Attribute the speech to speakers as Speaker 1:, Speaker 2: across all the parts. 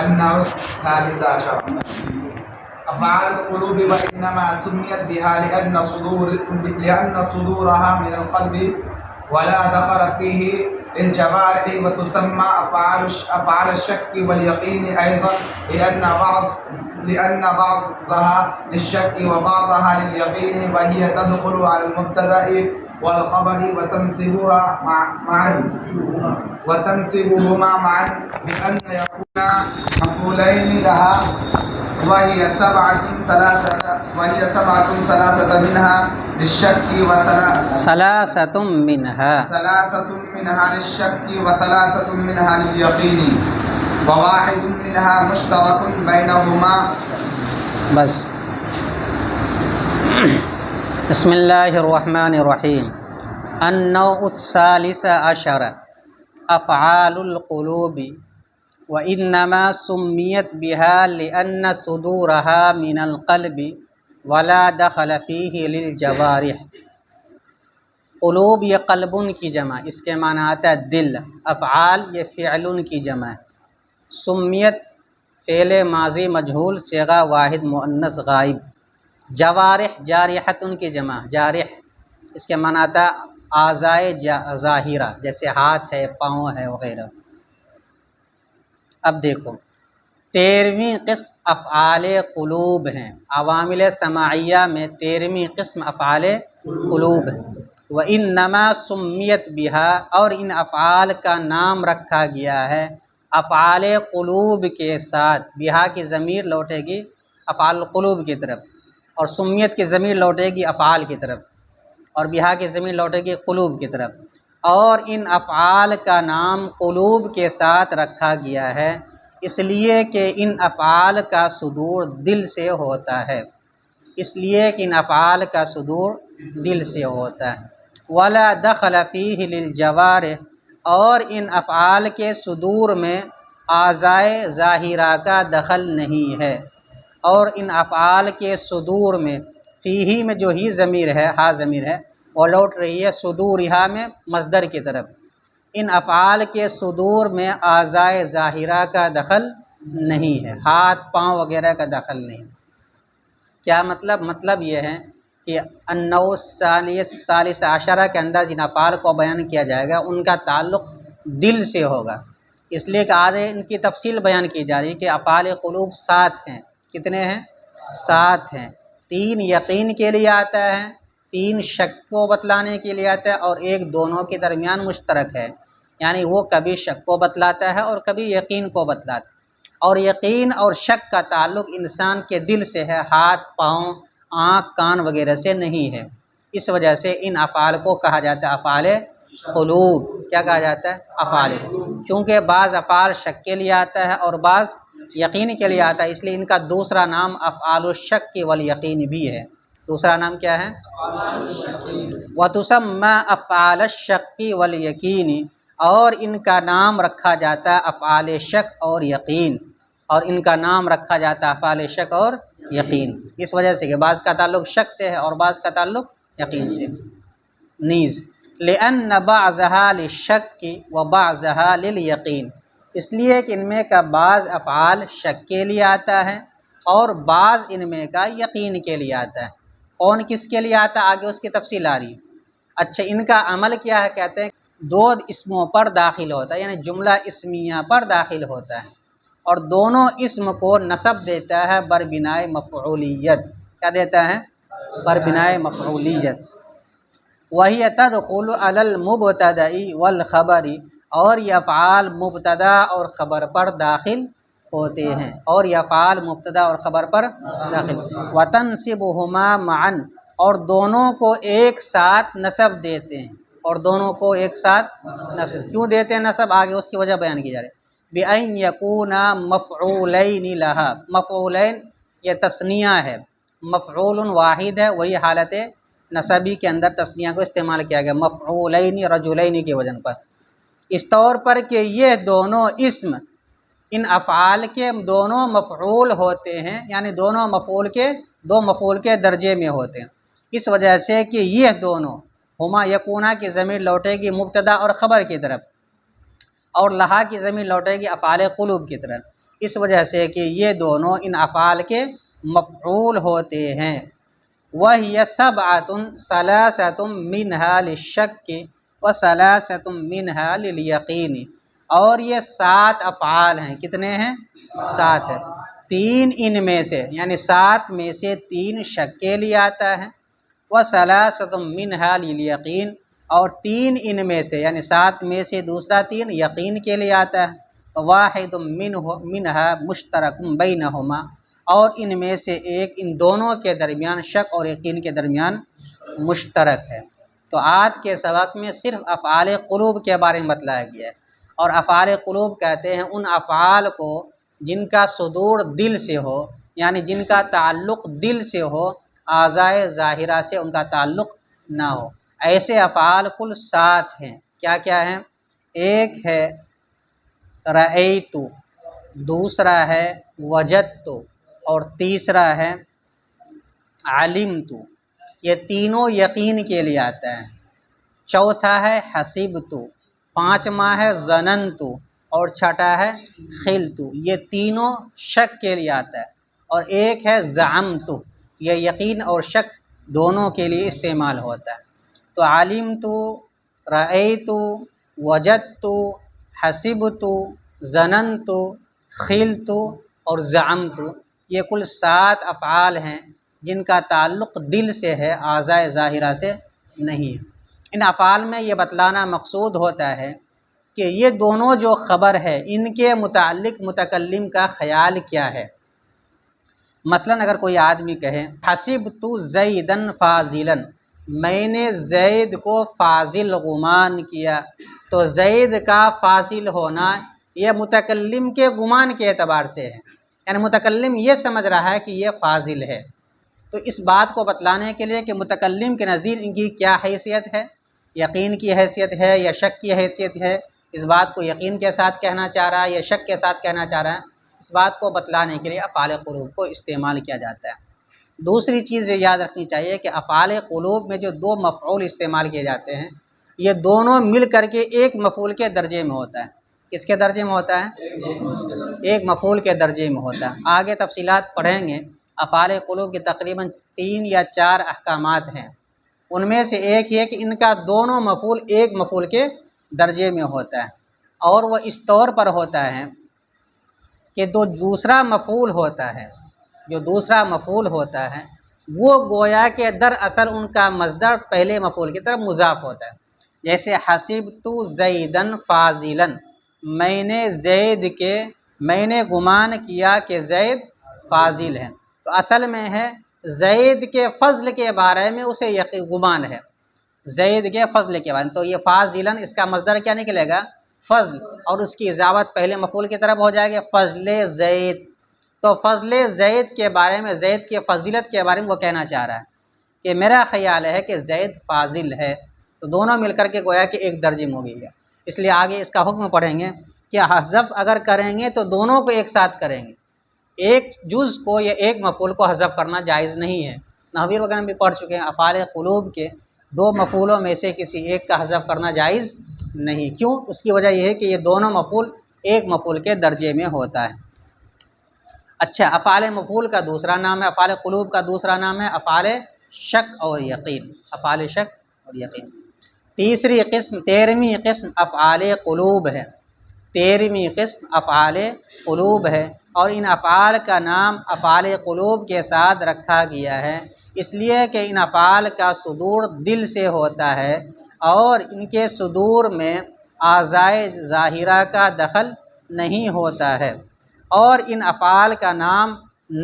Speaker 1: النوع الثالث عشر أفعال القلوب وإنما سميت بها لأن صدورها من القلب ولا دخل فيه للجوارح، وتسمى أفعال الشك واليقين أيضا لأن بعضها للشك وبعضها لليقين، وهي تدخل على المبتدأ والخبر وتنسبهما معا بأن يكون مفعولين لها، وهي سبعة ثلاثة منها للشك
Speaker 2: ثلاثة منها
Speaker 1: للشك وثلاثة منها لليقين، وواحد منها مشترك بينهما.
Speaker 2: بس. بسم اللہ الرحمن الرحیم. النوع الثالث عشر افعال القلوب وانما سمیت بها لان صدورها من القلب ولا دخل فيه للجوارح. قلوب یہ قلبن کی جمع، اس کے معنی آتا ہے دل. افعال یہ فعلن کی جمع ہے. سمیت فعل ماضی مجہول صیغہ واحد مؤنث غائب. جوارح جارحتن کی جمع، جارح اس کے معنی آتا ہے اعضائے ظاہرہ، جیسے ہاتھ ہے، پاؤں ہے وغیرہ. اب دیکھو 13ویں قسم افعال قلوب ہیں. عوامل سماعیہ میں 13ویں قسم افعال قلوب ہیں. وَإِنَّمَا سُمِّيَتْ بِهَا، اور ان افعال کا نام رکھا گیا ہے افعال قلوب کے ساتھ. بہا کی ضمیر لوٹے گی افعال القلوب کی طرف، اور سمیت کی ضمیر لوٹے گی افعال کی طرف، اور بہا کی ضمیر لوٹے گی قلوب کی طرف. اور ان افعال کا نام قلوب کے ساتھ رکھا گیا ہے اس لیے کہ ان افعال کا صدور دل سے ہوتا ہے. اس لیے کہ ان افعال کا صدور دل سے ہوتا ہے. ولا دخل فیہ للجوارح، اور ان افعال کے صدور میں اعضائے ظاہرہ کا دخل نہیں ہے. اور ان افعال کے صدور میں فیہ میں جو ہی ضمیر ہے، ہا ضمیر ہے، وہ لوٹ رہی ہے صدورہا میں مصدر کی طرف. ان افعال کے صدور میں اعضائے ظاہرہ کا دخل نہیں ہے، ہاتھ پاؤں وغیرہ کا دخل نہیں. کیا مطلب؟ مطلب یہ ہے کہ النوع الثالث عشرہ کے اندر جن افعال کو بیان کیا جائے گا ان کا تعلق دل سے ہوگا. اس لیے کہ آگے ان کی تفصیل بیان کی جا رہی ہے کہ افعال قلوب 7 ہیں. کتنے ہیں؟ 7 ہیں. 3 یقین کے لیے آتا ہے، 3 شک کو بتلانے کے لیے آتا ہے، اور 1 دونوں کے درمیان مشترک ہے. یعنی وہ کبھی شک کو بتلاتا ہے اور کبھی یقین کو بتلاتا ہے. اور یقین اور شک کا تعلق انسان کے دل سے ہے، ہاتھ پاؤں آنکھ کان وغیرہ سے نہیں ہے. اس وجہ سے ان افعال کو کہا جاتا ہے افعال قلوب. کیا کہا جاتا ہے؟ افعال. چونکہ بعض افعال شک کے لیے آتا ہے اور بعض یقین کے لیے آتا ہے، اس لیے ان کا دوسرا نام افعال الشک والیقین بھی ہے. دوسرا نام کیا ہے؟ وَتُسَمَّى افعال الشک والیقین، اور ان کا نام رکھا جاتا ہے افعال شک اور یقین. اور ان کا نام رکھا جاتا ہے افعال شک اور یقین اس وجہ سے کہ بعض کا تعلق شک سے ہے اور بعض کا تعلق یقین سے. نیز لأن بعضها للشک وبعضها للیقین، اس لیے کہ ان میں کا بعض افعال شک کے لیے آتا ہے اور بعض ان میں کا یقین کے لیے آتا ہے. کون کس کے لیے آتا ہے آگے اس کی تفصیل آ رہی ہے. اچھا، ان کا عمل کیا ہے؟ کہتے ہیں 2 اسموں پر داخل ہوتا ہے، یعنی جملہ اسمیہ پر داخل ہوتا ہے اور دونوں اسم کو نصب دیتا ہے بربنائے مفعولیت. کیا دیتا ہے؟ بربنائے مفعولیت. وہی تدخل علی المبتدأ والخبر، اور یہ افعال مبتدا اور خبر پر داخل ہوتے ہیں. اور یہ افعال مبتدا اور خبر پر داخل. وتنصبهما معا، اور دونوں کو ایک ساتھ نصب دیتے ہیں. اور دونوں کو ایک ساتھ نصب کیوں دیتے ہیں نصب؟ آگے اس کی وجہ بیان کی جا رہی ہے. بِأَن يَكُونَ مَفْعُولَيْنِ لَهَا، مفعولین یہ تثنیہ ہے، مفعول واحد ہے. وہی حالت نصبی کے اندر تثنیہ کو استعمال کیا گیا مفعولین رجلین کی وزن پر، اس طور پر کہ یہ دونوں اسم ان افعال کے دونوں مفعول ہوتے ہیں، یعنی دونوں مفعول کے درجے میں ہوتے ہیں. اس وجہ سے کہ یہ دونوں ہما یکونا کی ضمیر لوٹے گی مبتدا اور خبر کی طرف، اور لہا کی ضمیر لوٹے گی افعال قلوب کی طرف. اس وجہ سے کہ یہ دونوں ان افعال کے مفعول ہوتے ہیں۔ وَهِيَ سَبْعَةٌ ثَلَاثَةٌ مِنْهَا لِلشَّكِّ وَثَلَاثَةٌ مِنْهَا لِلْيَقِينِ، اور یہ 7 افعال ہیں۔ کتنے ہیں؟ 7 ہیں۔ 3 ان میں سے یعنی 7 میں سے 3 شک کے لیے آتا ہے، وَثَلَاثَةٌ مِنْهَا لِلْيَقِينِ، اور 3 ان میں سے یعنی 7 میں سے دوسرا 3 یقین کے لیے آتا ہے، وَوَاحِدٌ مِنْهَا مُشْتَرَكٌ بَيْنَهُمَا، اور ان میں سے ایک ان دونوں کے درمیان شک اور یقین کے درمیان مشترک ہے۔ تو آج کے سبق میں صرف افعال قلوب کے بارے میں بتلایا گیا ہے، اور افعال قلوب کہتے ہیں ان افعال کو جن کا صدور دل سے ہو، یعنی جن کا تعلق دل سے ہو، اعضائے ظاہرہ سے ان کا تعلق نہ ہو۔ ایسے افعال کل 7 ہیں۔ کیا کیا ہیں؟ ایک ہے رأیت، دوسرا ہے وجدت، اور تیسرا ہے علمت۔ یہ تینوں یقین کے لیے آتا ہے۔ چوتھا ہے حسبت، پانچواں ہے ظننت، اور چھٹا ہے خلت۔ یہ تینوں شک کے لیے آتا ہے۔ اور ایک ہے زعمت، یہ یقین اور شک دونوں کے لیے استعمال ہوتا ہے۔ تو علمت، رأیت، وجدت، حسبت، ظننت، خلت اور زعمت، یہ کل 7 افعال ہیں جن کا تعلق دل سے ہے، اعضائے ظاہرہ سے نہیں ہے۔ ان افعال میں یہ بتلانا مقصود ہوتا ہے کہ یہ دونوں جو خبر ہے ان کے متعلق متکلم کا خیال کیا ہے۔ مثلا اگر کوئی آدمی کہے حسبت زیدن فاضلا، میں نے زید کو فاضل گمان کیا، تو زید کا فاضل ہونا یہ متکلم کے گمان کے اعتبار سے ہے، یعنی متکلم یہ سمجھ رہا ہے کہ یہ فاضل ہے۔ تو اس بات کو بتلانے کے لیے کہ متکلم کے نزدیک ان کی کیا حیثیت ہے، یقین کی حیثیت ہے یا شک کی حیثیت ہے، اس بات کو یقین کے ساتھ کہنا چاہ رہا ہے یا شک کے ساتھ کہنا چاہ رہا ہے، اس بات کو بتلانے کے لیے افعال قلوب کو استعمال کیا جاتا ہے۔ دوسری چیز یہ یاد رکھنی چاہیے کہ افعال قلوب میں جو 2 مفعول استعمال کیے جاتے ہیں، یہ دونوں مل کر کے ایک مفعول کے درجے میں ہوتا ہے۔ کس کے درجے میں ہوتا ہے؟ ایک مفعول کے درجے میں ہوتا ہے۔ آگے تفصیلات پڑھیں گے۔ افعال قلوب کے تقریباً 3 یا 4 احکامات ہیں، ان میں سے ایک یہ کہ ان کا دونوں مفعول ایک مفعول کے درجے میں ہوتا ہے، اور وہ اس طور پر ہوتا ہے کہ دوسرا مفعول ہوتا ہے، جو دوسرا مفعول ہوتا ہے وہ گویا کہ دراصل ان کا مصدر پہلے مفعول کی طرف مضاف ہوتا ہے۔ جیسے حسبت زیدن فاضلا، میں نے گمان کیا کہ زید فاضل ہے، تو اصل میں ہے زید کے فضل کے بارے میں اسے گمان ہے، زید کے فضل کے بارے میں، تو یہ فاضلاً اس کا مصدر کیا نکلے گا؟ فضل، اور اس کی اضافت پہلے مفعول کی طرف ہو جائے گا فضل زید۔ تو فضل زید کے بارے میں، زید کے فضیلت کے بارے میں وہ کہنا چاہ رہا ہے کہ میرا خیال ہے کہ زید فاضل ہے، تو دونوں مل کر کے گویا کہ ایک درجے میں ہو گئی ہے۔ اس لیے آگے اس کا حکم پڑھیں گے کہ حذف اگر کریں گے تو دونوں کو ایک ساتھ کریں گے، ایک جز کو یا ایک مفعول کو حذف کرنا جائز نہیں ہے۔ نحوی وغیرہ بھی پڑھ چکے ہیں، افعال قلوب کے 2 مفعولوں میں سے کسی ایک کا حذف کرنا جائز نہیں۔ کیوں؟ اس کی وجہ یہ ہے کہ یہ دونوں مفعول ایک مفعول کے درجے میں ہوتا ہے۔ اچھا، افعال مفعول کا دوسرا نام ہے، افعال قلوب کا دوسرا نام ہے افعال شک اور یقین۔ افعال شک اور یقین۔ تیسری قسم، 13ویں قسم افعال قلوب ہے۔ 13ویں قسم افعال قلوب ہے، اور ان افعال کا نام افعال قلوب کے ساتھ رکھا گیا ہے اس لیے کہ ان افعال کا صدور دل سے ہوتا ہے، اور ان کے صدور میں اعضائے ظاہرہ کا دخل نہیں ہوتا ہے۔ اور ان افعال کا نام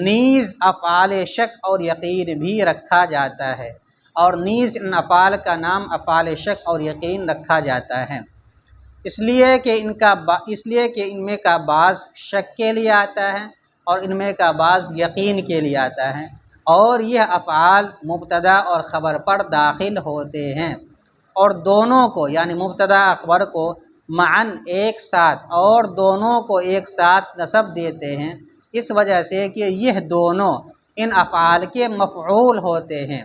Speaker 2: نیز افعال شک اور یقین بھی رکھا جاتا ہے، اور نیز ان افعال کا نام افعال شک اور یقین رکھا جاتا ہے، اس لیے کہ ان میں کا بعض شک کے لیے آتا ہے اور ان میں کا بعض یقین کے لیے آتا ہے، اور یہ افعال مبتدا اور خبر پر داخل ہوتے ہیں، اور دونوں کو یعنی مبتدا خبر کو معاً ایک ساتھ اور دونوں کو ایک ساتھ نصب دیتے ہیں، اس وجہ سے کہ یہ دونوں ان افعال کے مفعول ہوتے ہیں،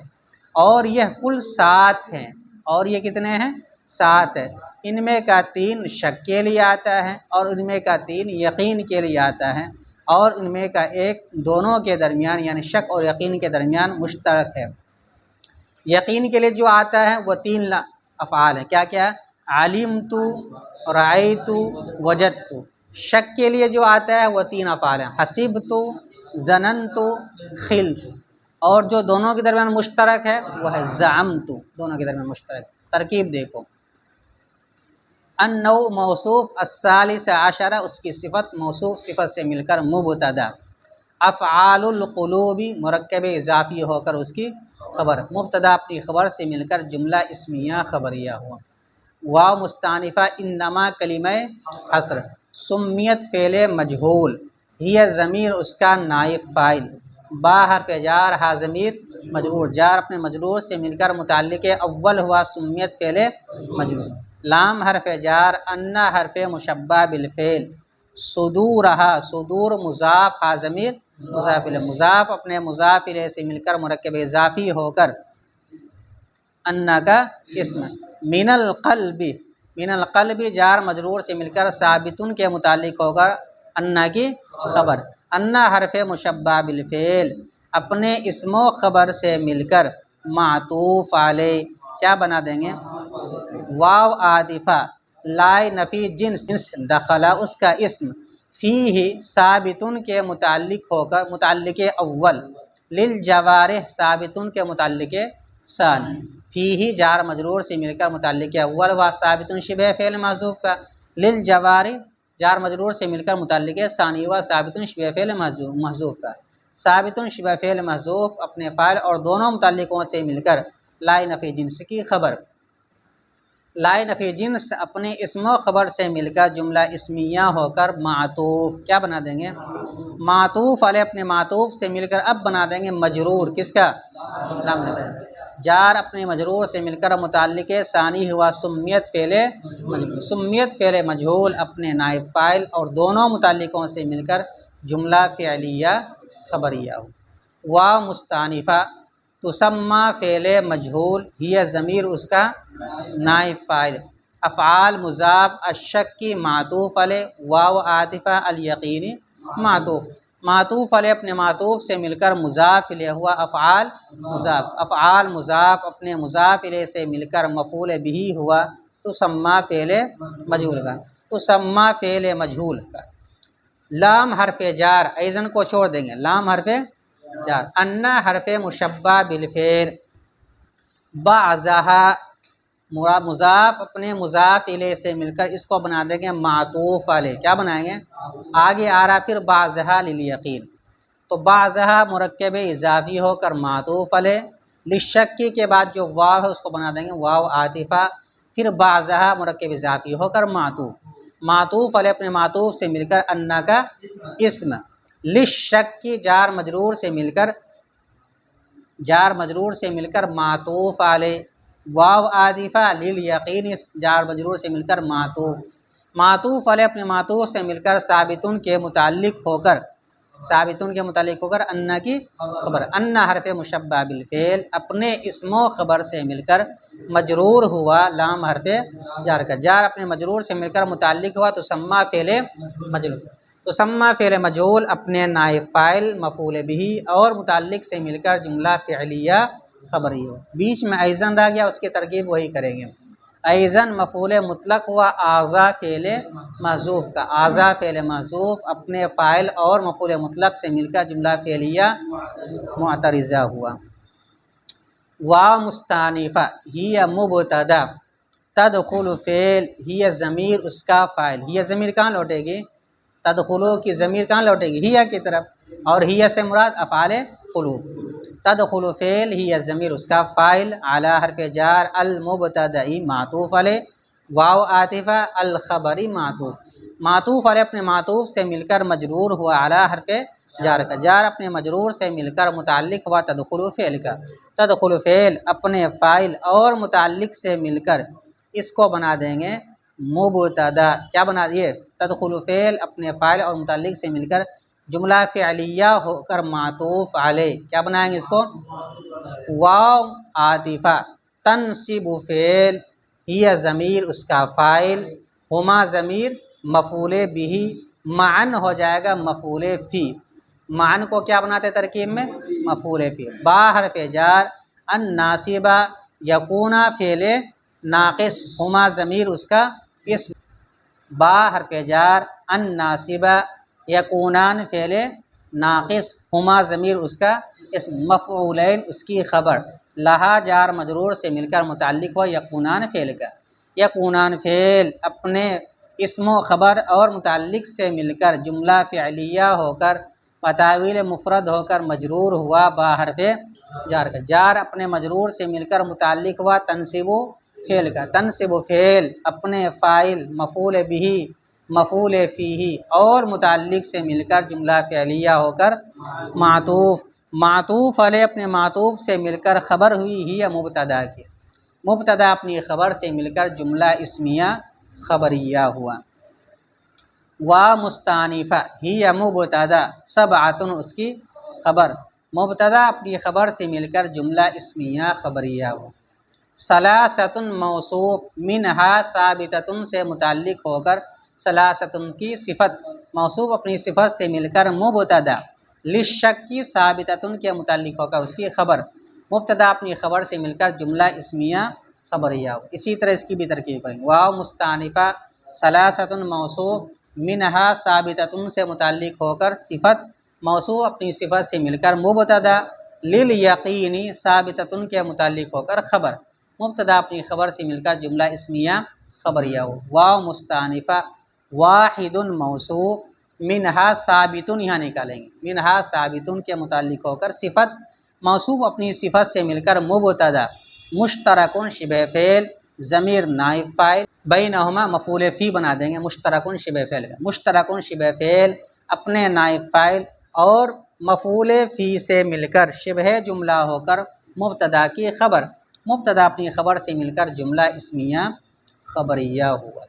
Speaker 2: اور یہ کل 7 ہیں، اور یہ کتنے ہیں؟ 7 ہے۔ ان میں کا 3 شک کے لیے آتا ہے اور ان میں کا 3 یقین کے لیے آتا ہے، اور ان میں کا ایک دونوں کے درمیان یعنی شک اور یقین کے درمیان مشترک ہے۔ یقین کے لیے جو آتا ہے وہ 3 افعال ہیں، کیا کیا؟ علمت، رأیت، وجدت۔ شک کے لیے جو آتا ہے وہ 3 افعال ہیں، حسبت، ظننت، خلت۔ اور جو دونوں کے درمیان مشترک ہے وہ ہے زعمت، دونوں کے درمیان مشترک۔ ترکیب دیکھو، النوع موصوف، الثالث عشرہ اس کی صفت، موصوف صفت سے مل کر مبتدا، افعال القلوب مرکب اضافی ہو کر اس کی خبر، مبتدا اپنی خبر سے مل کر جملہ اسمیہ خبریہ ہوا۔ واو مستانفہ انما کلمہ حصر، سمیت فعل مجہول، ہی ضمیر اس کا نائب فاعل، با حرف جار، ہا ضمیر مجرور، جار اپنے مجرور سے مل کر متعلق اول ہوا سمیت فعل مجرور، لام حرف جار، ان حرف مشبہ بالفعل، صدورہا صدور مضاف، ہا ضمیر مضاف الیہ، مضاف اپنے مضاف الیہ سے مل کر مرکب اضافی ہو کر ان کا اسم، من القلب، من القلب جار مجرور سے مل کر ثابتن کے متعلق ہو کر ان کی خبر، ان حرف مشبہ بالفعل اپنے اسم و خبر سے مل کر معطوف علیہ کیا بنا دیں گے؟ واو عاطفہ، لائے نفی جنس دخلا اس کا اسم، فیہ ثابتن کے متعلق ہو کر متعلق اول، للجوارح ثابتن کے متعلق ثانی، فیہ جار مجرور سے مل کر متعلق اول و ثابتن شبہ فعل محذوف کا، للجوارح جار مجرور سے مل کر متعلق ثانی و ثابتن شبہ فعل محذوف کا، ثابتن شبہ فعل محذوف اپنے فاعل اور دونوں متعلقوں سے مل کر لائے نفی جنس کی خبر، لائے نفی جنس اپنے اسم و خبر سے مل کر جملہ اسمیہ ہو کر معطوف کیا بنا دیں گے؟ معطوف علیہ اپنے معطوف سے مل کر اب بنا دیں گے مجرور، کس کا؟ لام جار اپنے مجرور سے مل کر متعلق ثانی ہوا سمیت فعل مجہول، سمیت فعل مجہول اپنے نائب فاعل اور دونوں متعلقوں سے مل کر جملہ فعلیہ خبریہ ہو۔ واو مستانفہ، تسمى فعل مجہول، ہی ضمیر اس کا نائب فاعل، افعال مضاف، الشک کی معطوف علیہ، واو عاطفہ، الیقینی معطوف، معطوف علیہ اپنے معطوف سے مل کر مضاف الیہ ہوا افعال مضاف، افعال مضاف اپنے مضاف الیہ سے مل کر مفعول بہ ہوا تسمى فعل مجہول کا، تسمى فعل مجہول کا، لام حرف جار ایزن کو چھوڑ دیں گے، لام حرف جار، ان حرف مشبہ بالفعل، بعضہا مضاف اپنے مضاف الیہ سے مل کر اس کو بنا دیں گے معطوف علیہ، کیا بنائیں گے؟ آگے آ رہا پھر بعضہا للیقین، تو بعضہا مرکب اضافی ہو کر معطوف علیہ، للشکی کے بعد جو واو ہے اس کو بنا دیں گے واو عاطفہ، پھر بعضہا مرکب اضافی ہو کر معطوف، معطوف علیہ اپنے معطوف سے مل کر ان کا اسم، للشکی جار مجرور سے مل کر معطوف علیہ، واو عاطفہ، للیقین جار مجرور سے مل کر معطوف، معطوف علیہ اپنے معطوف سے مل کر ثابتن کے متعلق ہو کر ان کی خبر، ان حرف مشبہ بالفعل اپنے اسم و خبر سے مل کر مجرور ہوا لام حرف جار کا، جار اپنے مجرور سے مل کر متعلق ہوا تسمى فعل مجہول، تسمى فعل مجہول اپنے نائب فاعل مفعول بہ اور متعلق سے مل کر جملہ فعلیہ خبری ہو۔ بیچ میں ایزن رہ گیا، اس کی ترکیب وہی کریں گے، ایزن مفعول مطلق ہوا اعضا فعل محذوف کا، اعضا فعل محذوف اپنے فاعل اور مفعول مطلق سے مل کر جملہ فعلیہ معترضہ ہوا۔ واو مستانفہ، ہی مبتدا، تدخل فعل، ہی ضمیر اس کا فاعل، ہی ضمیر کہاں لوٹے گی؟ تدخلو کی ضمیر کہاں لوٹے گی؟ ہی کی طرف، اور ہی سے مراد افعال قلوب، تدخل فعل، ہی ضمیر اس کا فاعل، اعلی حرف جار، المبتدئی معطوف علیہ، واو عاطفہ، الخبری معطوف، معطوف علیہ اپنے معطوف سے مل کر مجرور ہوا اعلی حرف جار کا، جار اپنے مجرور سے مل کر متعلق ہوا تدخل فعل کا، تدخل فعل اپنے فاعل اور متعلق سے مل کر اس کو بنا دیں گے مبتدا، کیا بنا دیے؟ تدخل فعل اپنے فاعل اور متعلق سے مل کر جملہ فعلیہ ہو کر معطوف علیہ، کیا بنائیں گے اس کو؟ واو عاطفہ، تنصب فعل، ہی ضمیر اس کا فاعل، ہما ضمیر مفعول بہ، معن ہو جائے گا مفعول فی، معن کو کیا بناتے ترکیب میں؟ مفعول فی۔ با حرف جار، ان ناصبہ، یکونا فعل ناقص، ہما ضمیر اس کا اسم، با حرف جار، ان ناصبہ، یکونان فعل ناقص، ہما ضمیر اس کا اسم، مفعولین اس کی خبر، لہا جار مجرور سے مل کر متعلق ہو یکونان فعل کا، یکونان فعل اپنے اسم و خبر اور متعلق سے مل کر جملہ فعلیہ ہو کر بتاویل مفرد ہو کر مجرور ہوا با حرف جار کا، جار اپنے مجرور سے مل کر متعلق ہوا تنصب فعل کا، تنصب فعل اپنے فاعل مفعول بہ مفعول فیہ اور متعلق سے مل کر جملہ فعلیہ ہو کر معطوف، معطوف علیہ اپنے معطوف سے مل کر خبر ہوئی ہی یا مبتدا کی، مبتدا اپنی خبر سے مل کر جملہ اسمیہ خبریہ ہوا، وا مستانفہ ہی مبتدا سبعۃ اس کی خبر، مبتدا اپنی خبر سے مل کر جملہ اسمیہ خبریہ ہوا، ثلاثۃ موصوف منہا ثابتۃ سے متعلق ہو کر ثلاثۃ کی صفت، موصوف اپنی صفت سے مل کر مبتدا، للشک کی ثابتۃ کے متعلق ہو کر اس کی خبر، مبتدا اپنی خبر سے مل کر جملہ اسمیہ خبریہ ہو۔ اسی طرح اس کی بھی ترکیب کریں، واو مستانفہ ثلاثۃ موصوف منہا ثابتۃ سے متعلق ہو کر صفت، موصوف اپنی صفت سے مل کر مبتدا، للیقین ثابتۃ کے متعلق ہو کر خبر، مبتدا اپنی خبر سے مل کر جملہ اسمیہ خبریہ ہو، واو مستانفہ واحد موصوف منہا ثابت، یہاں نکالیں گے، منہا ثابت کے متعلق ہو کر صفت، موصوف اپنی صفت سے مل کر مبتدا، مشترکن شبہ فعل ضمیر نائب فاعل، بینہما مفعول فی بنا دیں گے مشترکن شبہ فعل کا، مشترکن شبہ فعل اپنے نائب فاعل اور مفعول فی سے مل کر شبہ جملہ ہو کر مبتدا کی خبر، مبتدا اپنی خبر سے مل کر جملہ اسمیہ خبریہ ہوا۔